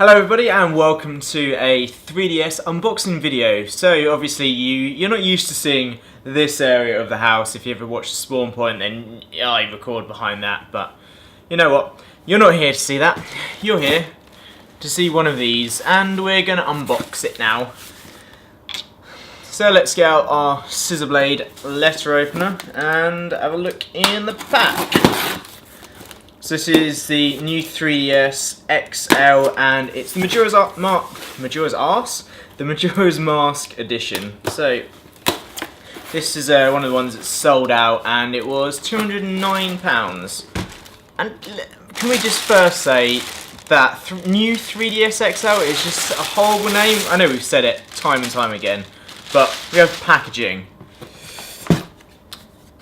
Hello everybody and welcome to a 3DS unboxing video. So obviously you're not used to seeing this area of the house. If you ever watched Spawn Point, then I record behind that, but you know what? You're not here to see that. You're here to see one of these, and we're going to unbox it now. So let's get out our scissor blade letter opener and have a look in the pack. So this is the new 3DS XL, and it's the Majora's Mask edition. So this is one of the ones that's sold out, and it was £209. And can we just first say that new 3DS XL is just a horrible name? I know we've said it time and time again, but we have packaging.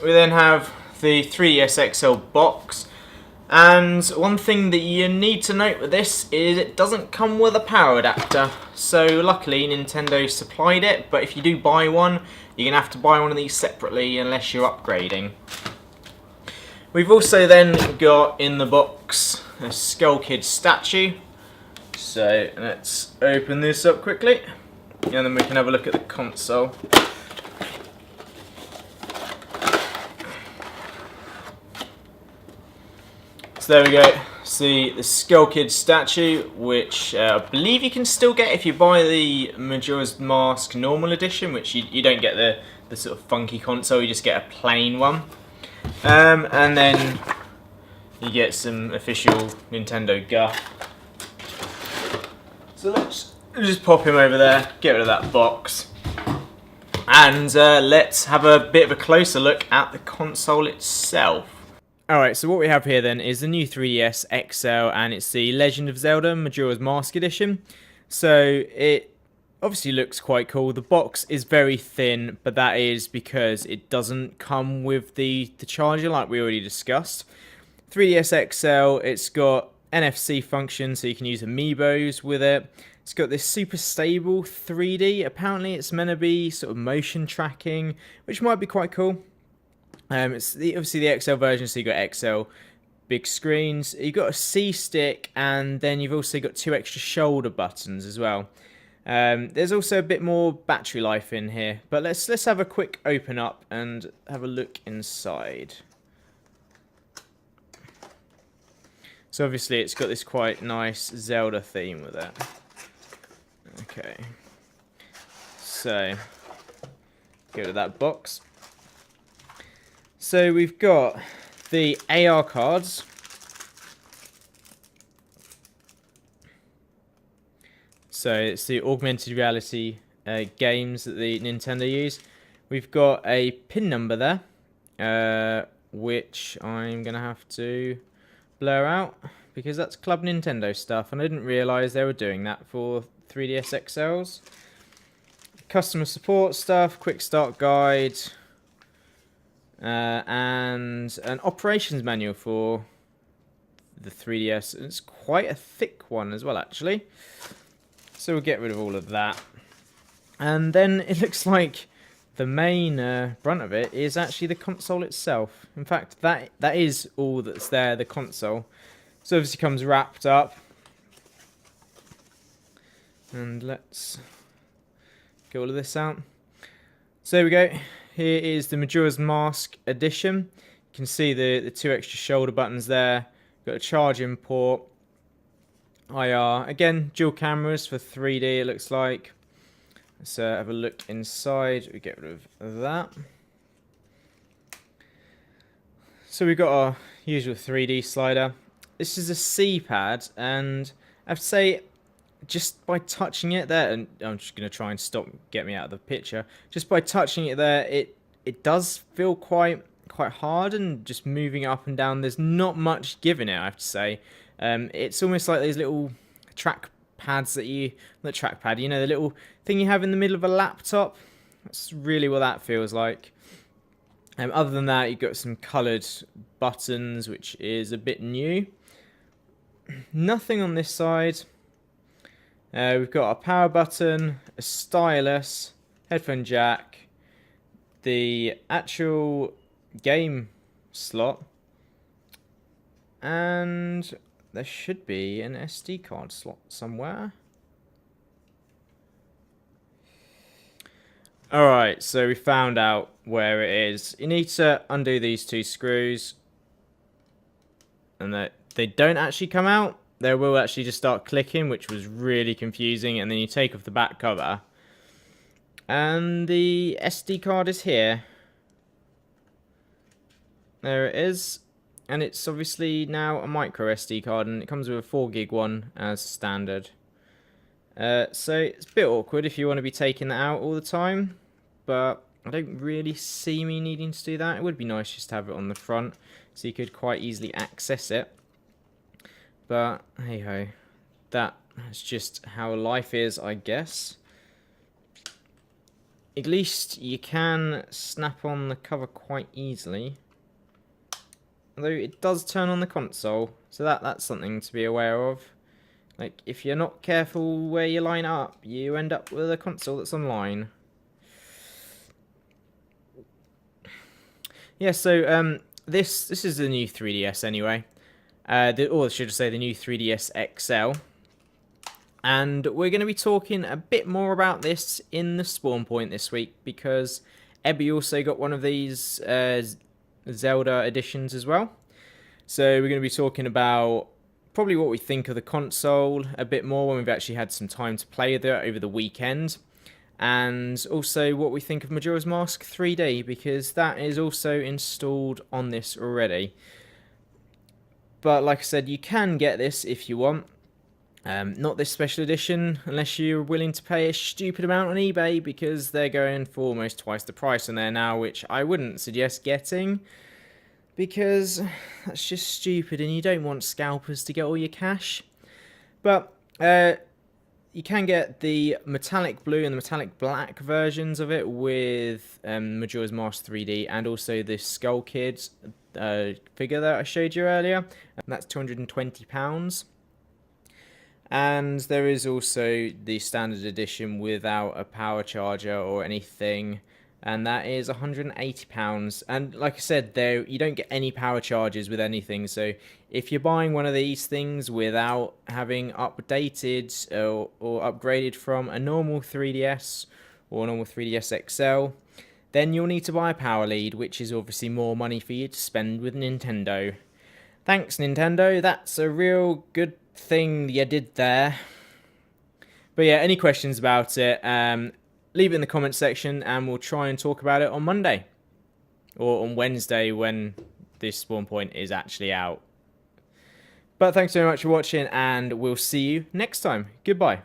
We then have the 3DS XL box. And one thing that you need to note with this is it doesn't come with a power adapter. So luckily Nintendo supplied it, but if you do buy one, you're going to have to buy one of these separately unless you're upgrading. We've also then got in the box a Skull Kid statue. So let's open this up quickly and then we can have a look at the console. So there we go, see the Skull Kid statue, which I believe you can still get if you buy the Majora's Mask normal edition, which you don't get the sort of funky console, you just get a plain one. And then you get some official Nintendo guff. So let's just pop him over there, get rid of that box. And let's have a bit of a closer look at the console itself. Alright, so what we have here then is the new 3DS XL, and it's the Legend of Zelda Majora's Mask edition. So it obviously looks quite cool. The box is very thin, but that is because it doesn't come with the charger like we already discussed. 3DS XL, it's got NFC function, so you can use amiibos with it. It's got this super stable 3D. Apparently it's meant to be sort of motion tracking, which might be quite cool. It's obviously the XL version, so you've got XL big screens. You've got a C stick, and then you've also got 2 extra shoulder buttons as well. There's also a bit more battery life in here, but let's have a quick open up and have a look inside. So obviously it's got this quite nice Zelda theme with it. Okay, so go to that box. So we've got the AR cards. So it's the augmented reality games that the Nintendo use. We've got a pin number there, which I'm going to have to blur out because that's Club Nintendo stuff, and I didn't realise they were doing that for 3DS XLs. Customer support stuff, quick start guide. And an operations manual for the 3DS. It's quite a thick one as well, actually. So we'll get rid of all of that. And then it looks like the main brunt of it is actually the console itself. In fact, that is all that's there, the console. So obviously comes wrapped up. And let's get all of this out. So there we go. Here is the Majora's Mask edition. You can see the 2 extra shoulder buttons there. Got a charging port. IR. Again, dual cameras for 3D it looks like. Let's have a look inside. We get rid of that. So we've got our usual 3D slider. This is a C-pad, and I have to say, just by touching it there, and I'm just going to try and get me out of the picture. Just by touching it there, it does feel quite hard, and just moving up and down, there's not much give in it, I have to say. It's almost like those little track pads that the little thing you have in the middle of a laptop. That's really what that feels like. Other than that, you've got some coloured buttons, which is a bit new. Nothing on this side. We've got a power button, a stylus, headphone jack, the actual game slot, and there should be an SD card slot somewhere. Alright, so we found out where it is. You need to undo these 2 screws. And they don't actually come out. They will actually just start clicking, which was really confusing. And then you take off the back cover. And the SD card is here. There it is. And it's obviously now a micro SD card, and it comes with a 4 gig one as standard. So it's a bit awkward if you want to be taking that out all the time, but I don't really see me needing to do that. It would be nice just to have it on the front, so you could quite easily access it. But hey ho, that's just how life is, I guess. At least you can snap on the cover quite easily. Although it does turn on the console, so that's something to be aware of. Like, if you're not careful where you line up, you end up with a console that's online. Yeah, so this is the new 3DS anyway. Or should I say the new 3DS XL. And we're going to be talking a bit more about this in the Spawn Point this week, because Ebby also got one of these Zelda editions as well. So we're going to be talking about probably what we think of the console a bit more when we've actually had some time to play with it over the weekend. And also what we think of Majora's Mask 3D, because that is also installed on this already. But like I said, you can get this if you want. Not this special edition, unless you're willing to pay a stupid amount on eBay, because they're going for almost twice the price on there now, which I wouldn't suggest getting, because that's just stupid and you don't want scalpers to get all your cash. But you can get the metallic blue and the metallic black versions of it with Majora's Mask 3D, and also the Skull Kid figure that I showed you earlier, and that's £220. And there is also the standard edition without a power charger or anything, and that is £180. And like I said, there you don't get any power chargers with anything, so if you're buying one of these things without having updated or upgraded from a normal 3DS or normal 3DS XL, then you'll need to buy a power lead, which is obviously more money for you to spend with Nintendo. Thanks, Nintendo, that's a real good thing you did there. But yeah, any questions about it, leave it in the comment section and we'll try and talk about it on Monday or on Wednesday when this Spawn Point is actually out. But thanks very much for watching, and we'll see you next time. Goodbye.